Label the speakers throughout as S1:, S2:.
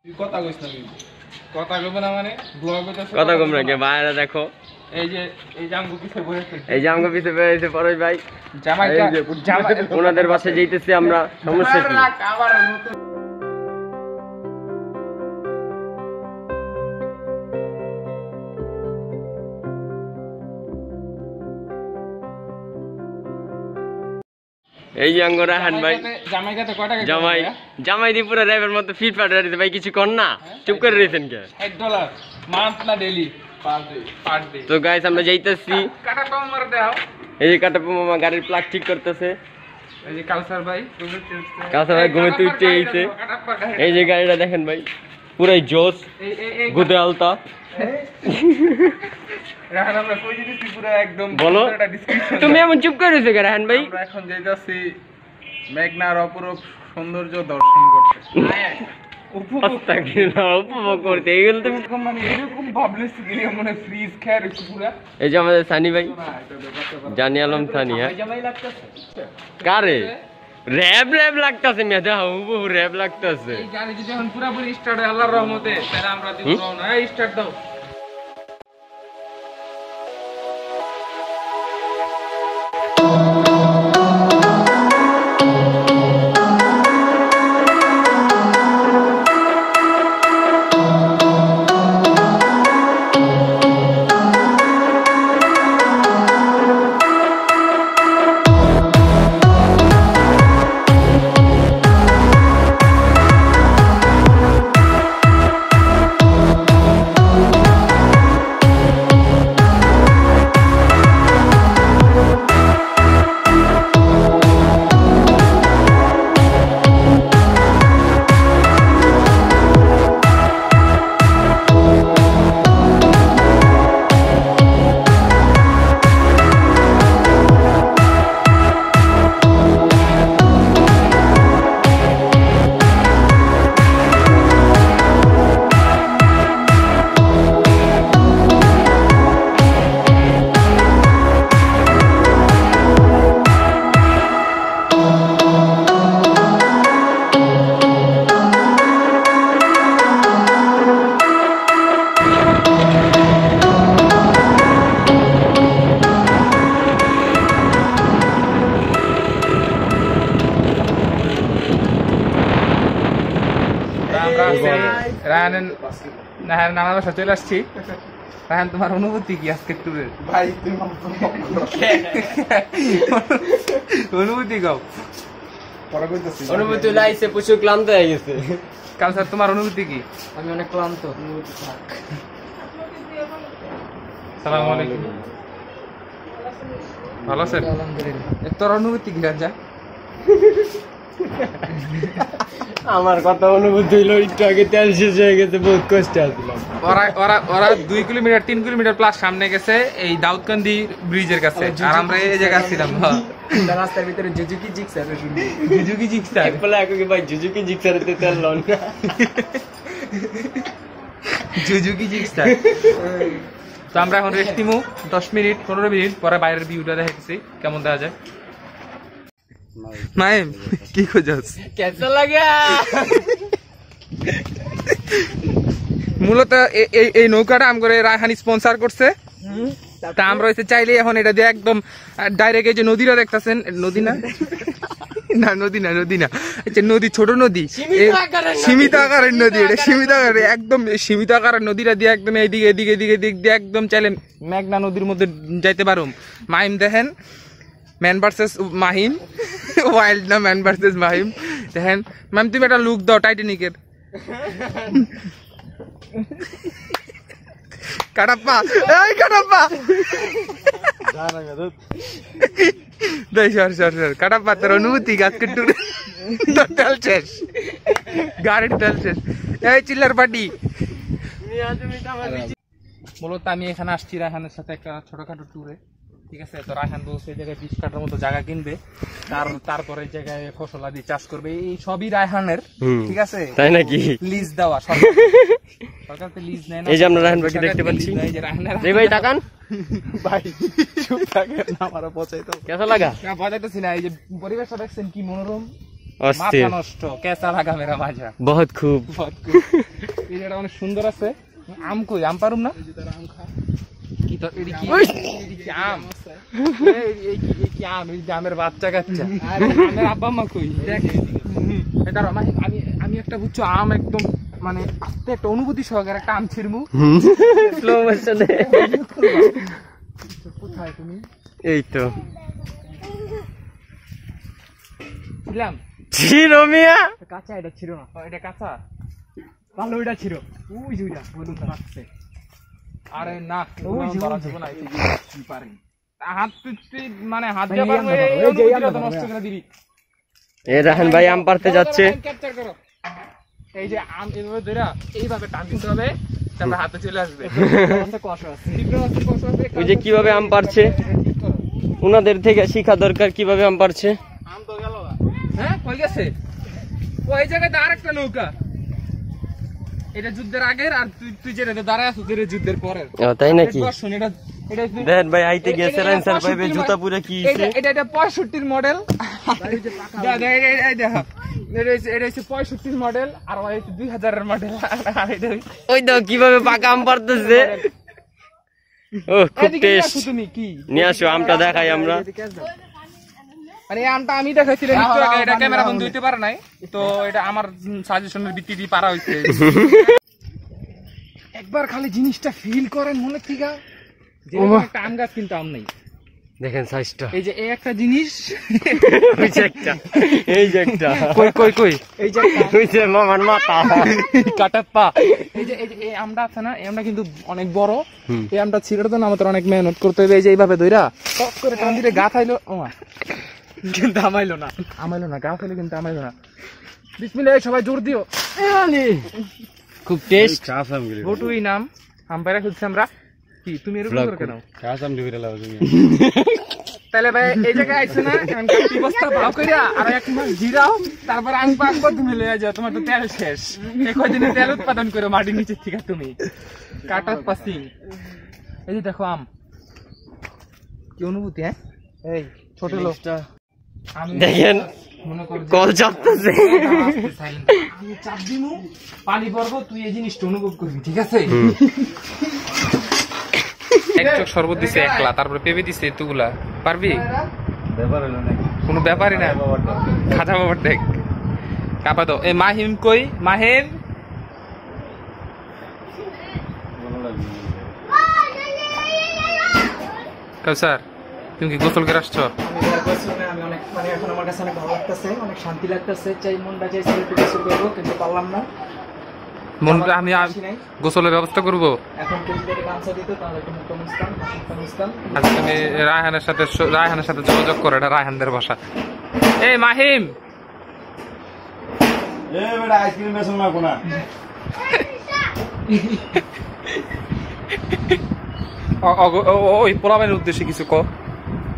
S1: কথা কইছ না কথা কইব না মানে ব্লগ হইতাছে
S2: কথা কম না কে ভাইরা দেখো
S1: এই যে আমগো পিছে বসে
S2: এই যে আমগো পিছে বসে পরশ ভাই
S1: জামাইকা জামাই
S2: ওনাদের বাসায় যাইতেছি আমরা সমস্যা কি
S1: আবার নতুন
S2: এই যে আঙ্গরা হান ভাই
S1: জামাইকাতে কয় টাকা
S2: জামাই জামাই দি পুরো র‍্যাবের মতো ফিট ফাট দিতে ভাই কিছু কর না চুপ করে রইছেন কে
S1: $60 মান্থ না ডেইলি পার ডে
S2: তো গাইস আমরা যাইতেছি
S1: কাটা পাম মার দাও
S2: এই যে কাটাপু মামা গাড়ির প্লাগ ঠিক করতেছে
S1: এই যে কাউসার ভাই
S2: ঘুমে তুইতে এইছে এই যে গাড়িটা দেখেন ভাই পুরাই জোস গুদে আলতা
S1: রাহান আমরা কই দিছি পুরো একদম
S2: বলো তুমি এমন চুপ করে রইছো কে রাহান ভাই
S1: আমরা এখন যাইতাছি মেঘনার অপরূপ সৌন্দর্য দর্শন করতে
S2: উপভোগ করতে এগুলো তুমি
S1: মানে এরকম ভাবলেছি কি মনে ফ্রিজ খেয়ে রইছি পুরো
S2: এই যে আমাদের সানি ভাই জানি আলম সানি হ্যাঁ
S1: জামাই লাগতেছে
S2: কারে র‍্যাব লাগতাছে মেধা হুবহু র‍্যাব লাগতাছে
S1: এই গাড়ি যদি এখন পুরোপুরি স্টার্ট হয় আল্লাহর রহমতে তাহলে আমরা দিব না এই স্টার্ট দাও রাহান নানা বাসা চলে আসছি রাহান তোমার অনুভূতি কি আজকে ট্যুরের ভাই অনুভূতি গাও
S2: অনুভূতি লাইছে প্রচুর ক্লান্ত হয়ে গেছে
S1: কাল স্যার তোমার অনুভূতি কি
S2: আমি অনেক ক্লান্ত
S1: সালাম আলাইকুম ভালো আছেন আলহামদুলিল্লাহ তোর অনুভূতি কি রাজা
S2: আমার কথা অনুভূতি হইলো একটু আগে তেল শেষ হয়ে গেছে বহুত কষ্ট আসছিল
S1: ওরা 2 কিলোমিটার 3 কিলোমিটার প্লাস সামনে গেছে এই দাউদকান্দি ব্রিজের কাছে আর আমরা এই জায়গায় ছিলাম
S2: রাস্তার ভিতরে জুজুকি জিক্সার
S1: বলে
S2: একে ভাই জুজুকি জিক্সারতে তেল লন
S1: জুজুকি জিক্সার তো আমরা এখন রেস্ট নিমু 10 মিনিট 15 মিনিট পরে বাইরের ভিউটা দেখাচ্ছি কেমন দেখা যায় মাইম কি খোঁজাস
S2: কেসা লাগা
S1: মূলত এই নৌকাটা আমগরে রায়হান স্পন্সর করছে তা আমরা হইছে চাইলে এখন এটা দিয়ে একদম ডাইরেক্ট এই যে নদীটা দেখতাছেন নদী না না নদী না আচ্ছা নদী ছোট নদী সীমিত আকারের নদী এটা সীমিত আকারের একদম সীমিত আকারের নদীটা দিয়ে একদম এইদিকে দিক দিয়ে একদম চাইলে মেঘনা নদীর মধ্যে যাইতে পারুম মাহিম দেখেন ম্যান ভার্সেস মাহিম ওয়াইল্ড না ম্যান ভার্সেস মাহিম দেখেন ম্যাম তুমি একটা লুক দাও টাইটানিকের কাটাপ্পা এই কাটাপ্পা সর কাটাপ্পা তোর অনুভূতি আজকে ট্যুরে তেল শেষ গাড়ির তেল শেষ এই চিল্লার পার্টি মূলত আমি এখানে আসছি রায়হানের সাথে একটা ছোটখাটো ট্যুরে ঠিক আছে তো রায়হান বলছে এই জায়গায় 20 কাঠার মতো জায়গা কিনবে তারপরে এই জায়গায় ফসল আদি চাষ করবে এই সবই রায়হানের ঠিক আছে
S2: তাই নাকি
S1: লিজ দেওয়া সরকার তো লিজ নেয় না
S2: এই যে আমরা রায়হান ভাইকে দেখতে পাচ্ছি এই ভাই তাকান
S1: ভাই চুপ থাকেন আমারও পচাইতো
S2: কেমন লাগা
S1: না পচাইতেছি না এই যে পরিবেশটা দেখছেন কি মনোরম
S2: অস্থির।
S1: মাথা নষ্ট কেঁচা লাগা মেরা মাজা
S2: বহুত খুব।
S1: এই জায়গাটা অনেক সুন্দর আছে। আম কই আম পারুম না কি তো এডি কি আম এই কি আম এই আমের বাচ্চা কাচ্চা আমের আব্বা আম্মা কই দেখ এটা আমি একটা বুঝছো আম একদম মানে আস্তে একটা অনুভূতি সহকারে একটা আম ছিড়মু
S2: স্লো মোশনে।
S1: কোথায় তুমি
S2: এই তো
S1: ছিলাম
S2: ছিড়ো মিয়া।
S1: কাঁচা এটা ছিল না এটা কাঁচা ভালো এটা ছিল ওই যে ওইটা বলুন রাখছে আরে না ওই যে না কি পারে হাত তুই মানে হাত দিয়ে পারবো এই অনুভূতিটা তো নষ্ট করে দিবি।
S2: এই রাহান ভাই আম পারতে যাচ্ছে।
S1: ক্যাপচার করো এই যে আম এভাবে ধরে এইভাবে টান দিতে হবে তারপর হাতে চলে আসবে
S2: ওই যে কিভাবে আম পারছে উনাদের থেকে শিখা দরকার কিভাবে আম পারছে।
S1: আম তো গেল হ্যাঁ কই গেছে ওই জায়গায় আর একটা নৌকা এটা যুদ্ধের আগের আর তুই যেটা দাঁড়ায় আছিস এটা যুদ্ধের পরের।
S2: তাই নাকি?
S1: দর্শন এটা
S2: দেখেন ভাই আইতে গেছে আনসার পাইবে জুতা পুরো কি
S1: এটা 65 মডেল এটা হচ্ছে 65 মডেল আর ওই 2000 এর মডেল আর এটা
S2: ওই তো কিভাবে পাকা আম পারতেছে। ও খুব টেস্ট।
S1: তুমি কি
S2: নিয়ে আসো আমটা দেখাই আমরা।
S1: আরে এই আমটা আমি দেখাইছিলাম একটু আগে এটা ক্যামেরা বন্ধ হইতে পারে নাই তো এটা আমার সাজেশনের ভিত্তিতে পারা হইছে। একবার খালি জিনিসটা ফিল করেন মনে থেকে যে একটা আম গাছ কিন্তু আম নাই
S2: দেখেন সাইজটা।
S1: এই যে এই একটা জিনিস
S2: ওই যে একটা এই যে একটা
S1: কই
S2: এই যে ওই যে মামার মাথা
S1: কাটা পা এই যে এই আমটা আছে না এই আমটা কিন্তু অনেক বড়। এই আমটা ছিঁড়ার জন্য আমাদের অনেক মেহনত করতে হবে। এই যে এইভাবে ধইরা টক করে টান দিলে গা খাইলো কিন্তু আমাইলো না গা খাইলো কিন্তু আমাইলো না। বিসমিল্লাহ সবাই জোর দিও
S2: খুব টেস্ট।
S1: বটুই নাম আম পায়রা খুঁজছি আমরা কি তুমি এরকম করে কেন তাহলে ভাই এই জায়গায় আইছো না কাটি বস্তা ভাও কইরা আর এক মাস জিরাও তারপর আং পাক করে তুমি লয়ে যাও তোমার তো তেল শেষ এই কয়দিনে তেল উৎপাদন করে মাটির নিচে থেকে তুমি কাটাত পাসিং। এই যে দেখো আম কি অনুভূতি হ্যাঁ এই ছোট লোকটা
S2: দেখেন
S1: মনে কর
S2: কল চাপতেছে
S1: আমি চাপ দিমু পানি পড়বো তুই এই জিনিসটা অনুভব করবি ঠিক আছে। এক চোখ শরবত দিছে একলা তারপরে পেঁপে দিছে এতগুলা পারবি কোনো ব্যাপারই না খাজা বাবার দেখ কাপা দাও। এই মাহিম কই মাহিম কাউসার তুমি কি গোসল করে আসছো?
S3: আমি অনেক মানে এখন আমার কাছে অনেক ভালো লাগতেছে অনেক শান্তি লাগতেছে চাই মনটা চাইছিল একটু গোসল করবো কিন্তু পারলাম না।
S1: আমি গোসলের ব্যবস্থা করবো।
S3: এখন কেউ যদি গামছা দিত তাহলে একটু মুক্ত মুস্তান
S1: আচ্ছা তুমি রায়হানের সাথে যোগাযোগ করো এটা রায়হানদের বাসা। এই মাহিম
S4: আইসক্রিম বেসন না কোনা
S1: ওই পোলাবেনের উদ্দেশ্যে কিছু ক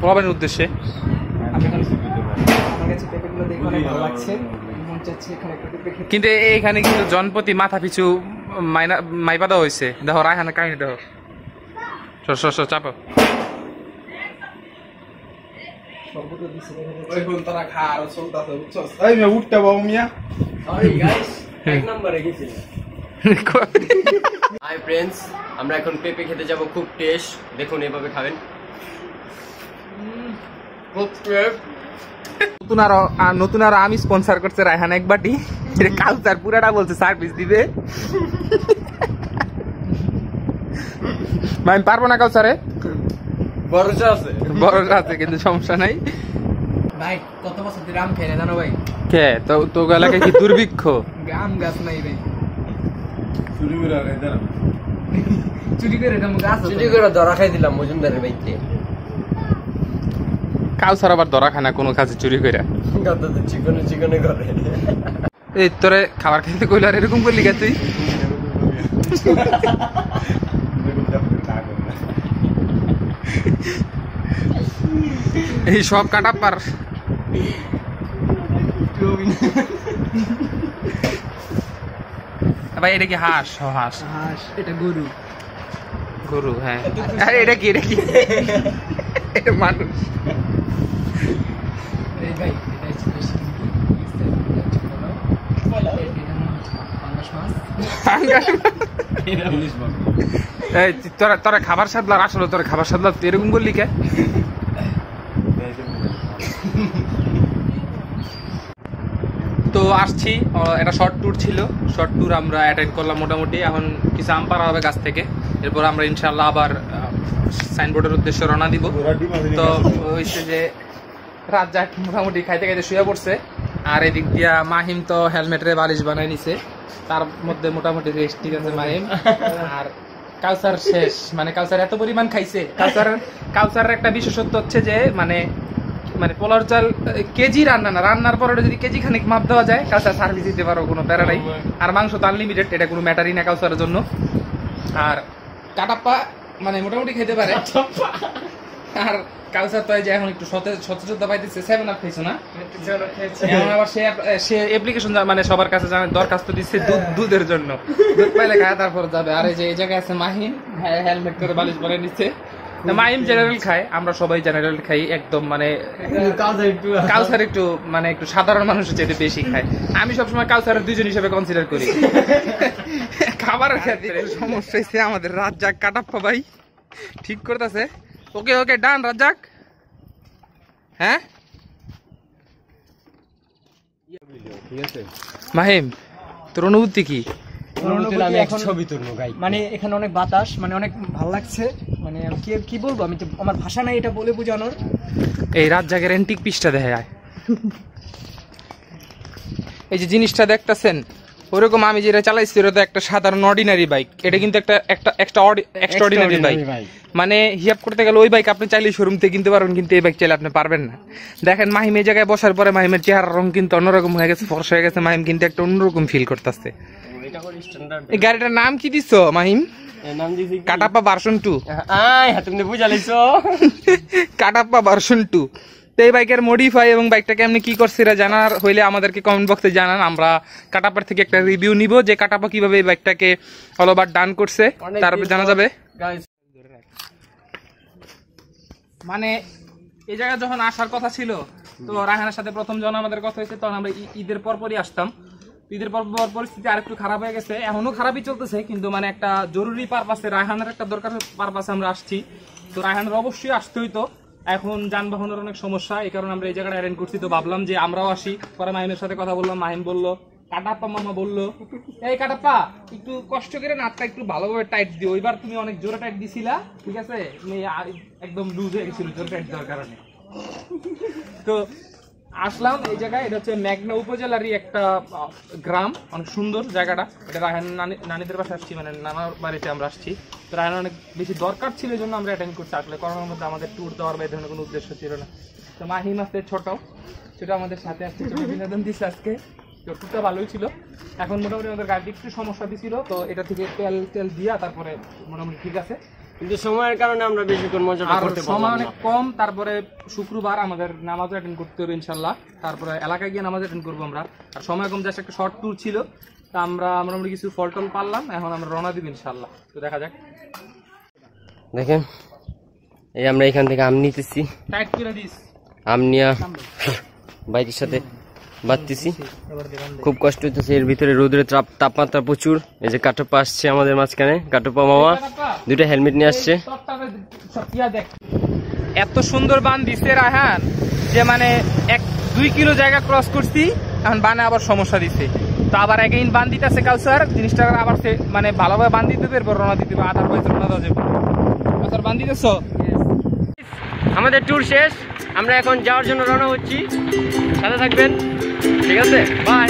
S1: পোলাবেনের উদ্দেশ্যে
S3: আমার কাছে পেঁপেগুলো দেখে অনেক ভালো লাগছে মন চাচ্ছে এখানে একটু পেঁপে খেতে।
S1: কিন্তু এইখানে কিন্তু জনপতি মাথা পিছু মাইপা দেওয়া হয়েছে দেখো রায়হানের কাহিনী দেখো চাপো
S4: উঠতে পাবো মিয়া
S2: এক নম্বরে গেছিল। হাই ফ্রেন্ডস আমরা এখন পেঁপে খেতে যাব খুব টেস্ট দেখুন এভাবে খাবেন খুব টেস্ট।
S1: নতুন আরো আমি স্পন্সর করছে রায়হান এক বাটি কালচার পুরাটা বলছে সার্ভিস দিবে। আমি পারবো না কালচারে
S2: ভরসা আছে
S1: কিন্তু সমস্যা নাই।
S3: ভাই কত বছর ধরে আম খেয়ে জানো ভাই
S1: কে তো এলাকায় কি দুর্ভিক্ষ
S3: আম গাছ নাই ভাই
S4: চুরি করে
S3: চুরি করে এটা গাছ
S2: চুরি করে ধরা খাই দিলাম মজুমদারের বাইতে
S1: কালচার আবার ধরা খায় না কোনো কাজে চুরি করে
S2: চিকনে করে।
S1: এই তোরে খাবার খাইতে কইলো আর এরকম করলি কে তুই এই সব কাটা পার ভাই এটা কি হাঁস হাঁস
S3: এটা গরু
S1: গরু হ্যাঁ আরে এটা কি এটা মানুষ
S3: এই ভাই এটা হচ্ছে
S1: এই তোরা তোরা খাবার সাদলার আসলে তোরা খাবার সাদলার তুই এরকম বললি কে? তো আসছি, একটা শর্ট ট্যুর ছিল, শর্ট ট্যুর আমরা অ্যাটেন্ড করলাম মোটামুটি। এখন কিছু আম পাড়া হবে গাছ থেকে, এরপর আমরা ইনশাল্লাহ আবার সাইনবোর্ডের উদ্দেশ্যে রওনা দিব। তো হয়েছে যে রাজ্জাক মোটামুটি খাইতে খাইতে শুয়ে পড়ছে, আর এদিক দিয়া মাহিম তো হেলমেটের বালিশ বানাই নিছে, তার মধ্যে মোটামুটি রেস্ট। ঠিক আছে মাহিম। আর কাউসার শেষ, মানে কাউসার এত পরিমাণ খাইছে। কাউসারের একটা বিশেষত্ব হচ্ছে যে মানে পোলার চাল কেজি রান্না না, রান্নার পরে যদি কেজি খানিক মাপ দেওয়া যায় কাউসার সার্ভিস দিতে পারো, কোনো প্যারা নাই। আর মাংস তো আনলিমিটেড, এটা কোনো ম্যাটারই না কাউসারের জন্য। আর কাটাপ্পা মানে মোটামুটি খেতে পারে। আর কাউসার তো যে এখন একটু সচেতনতা পাইতেছে। 7 আপ খাইছো না? এখন আবার সে অ্যাপ্লিকেশন মানে সবার কাছে দরখাস্ত দিচ্ছে দুধের জন্য, দুধ পাইলে খায় তারপর যাবে। আর এই যে এই জায়গায় আছে মাহিম, হেলমেট করে বালিশ পরে নিচ্ছে। মাহিম জেনারেল খায়, আমরা সবাই জেনারেল খাই একদম, মানে কাউসার একটু মানে একটু সাধারণ মানুষের চেয়ে বেশি খায়। আমি সবসময় কাউসারের দুইজন হিসেবে কনসিডার করি। খাবারের ক্ষেত্রে সমস্যা হয়েছে আমাদের রাজ্জাক কাটাপ্পা ভাই ঠিক করতেছে। ওকে ওকে ডান রাজ্জাক। হ্যাঁ মাহিম, তোর অনুভূতি কি?
S3: মানে এখানে অনেক বাতাস, মানে অনেক ভালো লাগছে। মানে আমি কি বলবো, আমি তো আমার ভাষা নাই এটা বলে বোঝানোর।
S1: এই রাজ্জাকের এন্টিক পিসটা দেখে আয়। এই যে জিনিসটা দেখতেছেন, ওরকম আমি যেটা চালাইছি ওটা তো একটা সাধারণ অর্ডিনারি বাইক, এটা কিন্তু একটা এক্সট্রাঅর্ডিনারি বাইক। মানে হিয়াপ করতে গেলে ওই বাইক আপনি চাইলে শোরুম থেকে কিনতে পারবেন, কিন্তু এই বাইক চাইলে আপনি পারবেন না। দেখেন মাহিম এই জায়গায় বসার পরে মাহিমের চেহারার রং কিন্তু অন্যরকম হয়ে গেছে, ফর্সা হয়ে গেছে। মাহিম কিন্তু একটা অন্যরকম ফিল করতেছে। এই গাড়িটার নাম কি দিছো মাহিম? কাটাপ্পা ভার্সন 2।
S2: তুমি বুঝালাইছো
S1: কাটাপ্পা ভার্সন 2। তো এই বাইকের মডিফাই এবং বাইকটাকে আপনি কি করছে এটা জানার হইলে আমাদেরকে কমেন্ট বক্সে জানান। আমরা কাটাপ্পার থেকে একটা রিভিউ নিব যে কাটাপ্পা কিভাবে এই বাইকটাকে অল ওভার ডান করছে, তারপর জানা যাবে। মানে এই জায়গায় যখন আসার কথা ছিল, তো রায়হানের সাথে প্রথম যখন আমাদের কথা হয়েছে তখন আমরা ঈদের পরপরই আসতাম। ঈদের পর পরিস্থিতি আরেকটু খারাপ হয়ে গেছে, এখনো খারাপই চলতেছে, কিন্তু মানে একটা জরুরি পারপাসে, রায়হানের একটা দরকার পারপাসে আমরা আসছি। তো রায়হানের অবশ্যই আসতে হইতো, এখন যানবাহনের অনেক সমস্যা, এই কারণে আমরা এই জায়গাটা অ্যারেঞ্জ করছি। তো ভাবলাম যে আমরাও আসি। পরে মাহিমের সাথে কথা বললাম, মাহিম বললো, কাটাপ্পা মামা বললো, এই কাটাপ্পা একটু কষ্ট করে নাটটা একটু ভালোভাবে টাইট দিও। ওইবার তুমি অনেক জোরে টাইট দিছিলা, ঠিক আছে, একদম লুজ হয়ে গেছিল জোরে টাইট দেওয়ার কারণে। তো আসলাম এই জায়গায়, এটা হচ্ছে মেঘনা উপজেলারই একটা গ্রাম, অনেক সুন্দর জায়গাটা। এটা রায়হান নানিদের বাসায় আসছি, মানে নানার বাড়িতে আমরা আসছি। তো রায়হান অনেক বেশি দরকার ছিল, এই জন্য আমরা অ্যাটেন্ড করছি। আসলে করোনার মধ্যে আমাদের ট্যুর দেওয়ার বা এই ধরনের কোনো উদ্দেশ্য ছিল না। তো মাহিম আসতে ছোট আমাদের সাথে আসছে, ছোট বিনোদন দিচ্ছে আজকে। তো ট্যুরটা ভালোই ছিল। এখন মোটামুটি আমাদের গাড়িতে একটু সমস্যা দিছিল, তো এটা থেকে তেল দিয়া তারপরে মোটামুটি ঠিক আছে,
S2: কিন্তু সময়ের কারণে আমরা বেশিক্ষণ মজাটা করতে পারলাম না।
S1: সময় অনেক কম। তারপরে শুক্রবার আমাদের নামাজ অ্যাটেন্ড করতে হবে ইনশাল্লাহ, তারপরে এলাকায় গিয়ে নামাজ অ্যাটেন্ড করবো আমরা। আর সময় কম, জাস্ট একটা শর্ট ট্যুর ছিল, তা আমরা মোটামুটি কিছু ফল টল পারলাম। এখন আমরা রওনা দিব ইনশাল্লাহ। তো দেখা যাক।
S2: দেখেন এই আমরা এখান থেকে আম নিতেছি,
S1: টাইট করে দিস।
S2: আম নিয়ে বাইকের সাথে বাঁধতেছি। খুব কষ্ট হইতেছে, এর ভিতরে রোদের তাপমাত্রা প্রচুর। এই যে কাটাপ্পা আসছে আমাদের মাঝখানে, কাটাপ্পা মামা দুইটা হেলমেট নিয়ে আসছে।
S1: এত সুন্দর বান দিছে রায়হান যে মানে 1-2 কিলো জায়গা ক্রস করছি, এখন বানে আবার সমস্যা দিচ্ছে। তো আবার এগেইন বান দিতেছে কাউসার, জিনিসটা আবার মানে ভালোভাবে বান দিতে হবে, এরপর রওনা দিতে হবে। আদারওয়াইজ রওনা দেওয়া যাবে। কাউসার বান দিতেছ?
S2: আমাদের ট্যুর শেষ, আমরা এখন যাওয়ার জন্য রওনা হচ্ছি, সাথে থাকবেন, ঠিক আছে, বাই।